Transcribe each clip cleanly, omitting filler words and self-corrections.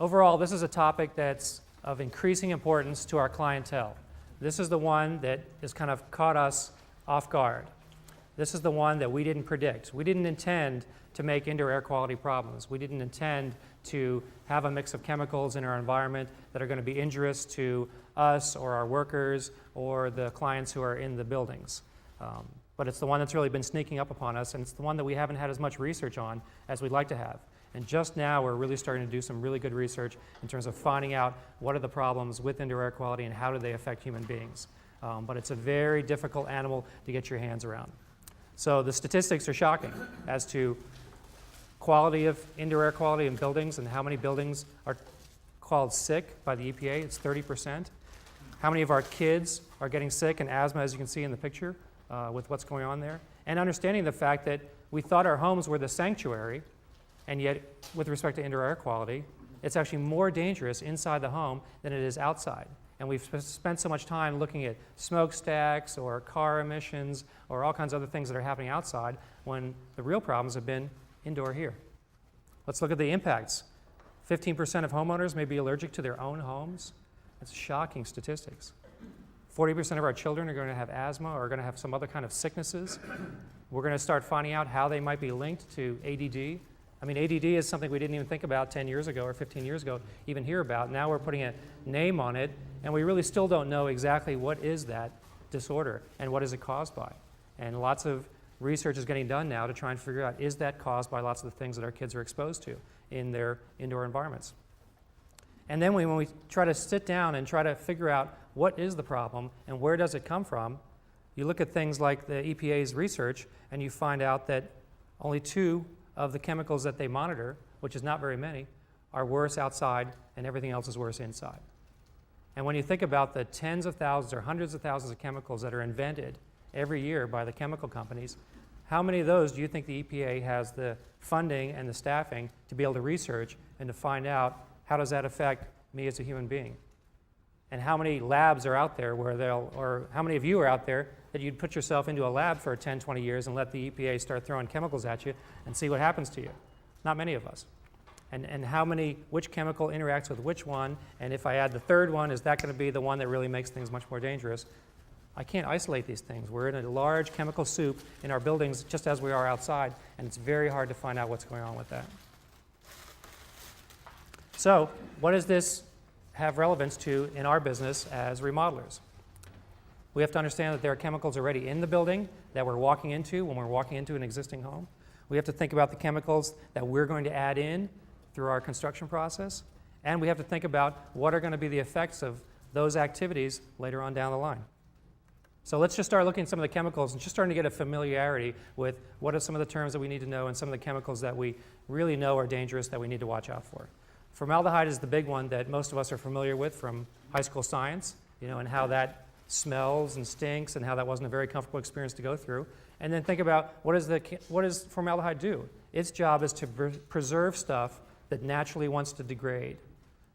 overall, this is a topic that's of increasing importance to our clientele. This is the one that has kind of caught us off guard. This is the one that we didn't predict. We didn't intend to make indoor air quality problems. We didn't intend to have a mix of chemicals in our environment that are going to be injurious to us or our workers or the clients who are in the buildings. But it's the one that's really been sneaking up upon us, and it's the one that we haven't had as much research on as we'd like to have. And just now we're really starting to do some really good research in terms of finding out what are the problems with indoor air quality and how do they affect human beings. But it's a very difficult animal to get your hands around. So the statistics are shocking as to quality of indoor air quality in buildings and how many buildings are called sick by the EPA. It's 30%. How many of our kids are getting sick and asthma, as you can see in the picture, with what's going on there. And understanding the fact that we thought our homes were the sanctuary, and yet with respect to indoor air quality, it's actually more dangerous inside the home than it is outside. And we've spent so much time looking at smokestacks or car emissions or all kinds of other things that are happening outside when the real problems have been indoor here. Let's look at the impacts. 15% of homeowners may be allergic to their own homes. That's shocking statistics. 40% of our children are going to have asthma or are going to have some other kind of sicknesses. We're going to start finding out how they might be linked to ADD. I mean, ADD is something we didn't even think about 10 years ago or 15 years ago, even hear about. Now we're putting a name on it, and we really still don't know exactly what is that disorder and what is it caused by. And lots of research is getting done now to try and figure out, is that caused by lots of the things that our kids are exposed to in their indoor environments. And then when we try to sit down and try to figure out what is the problem and where does it come from, you look at things like the EPA's research and you find out that only 2 of the chemicals that they monitor, which is not very many, are worse outside and everything else is worse inside. And when you think about the tens of thousands or hundreds of thousands of chemicals that are invented every year by the chemical companies, how many of those do you think the EPA has the funding and the staffing to be able to research and to find out how does that affect me as a human being? And how many labs are out there where or how many of you are out there that you'd put yourself into a lab for 10, 20 years and let the EPA start throwing chemicals at you and see what happens to you? Not many of us. And which chemical interacts with which one, and if I add the third one, is that going to be the one that really makes things much more dangerous? I can't isolate these things. We're in a large chemical soup in our buildings just as we are outside, and it's very hard to find out what's going on with that. So, what does this have relevance to in our business as remodelers? We have to understand that there are chemicals already in the building that we're walking into when we're walking into an existing home. We have to think about the chemicals that we're going to add in through our construction process, and we have to think about what are going to be the effects of those activities later on down the line. So let's just start looking at some of the chemicals and just starting to get a familiarity with what are some of the terms that we need to know and some of the chemicals that we really know are dangerous that we need to watch out for. Formaldehyde is the big one that most of us are familiar with from high school science, and how that smells and stinks and how that wasn't a very comfortable experience to go through. And then think about what does formaldehyde do? Its job is to preserve stuff that naturally wants to degrade.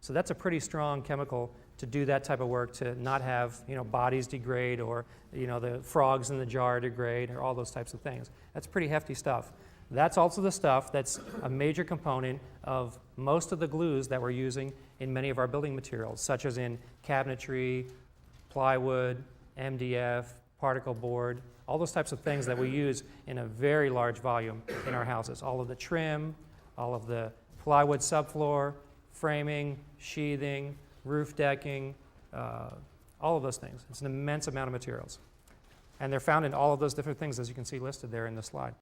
So that's a pretty strong chemical to do that type of work, to not have bodies degrade or the frogs in the jar degrade or all those types of things. That's pretty hefty stuff. That's also the stuff that's a major component of most of the glues that we're using in many of our building materials, such as in cabinetry, plywood, MDF, particle board, all those types of things that we use in a very large volume in our houses. All of the trim, all of the plywood subfloor, framing, sheathing, roof decking, all of those things. It's an immense amount of materials. And they're found in all of those different things, as you can see listed there in the slide.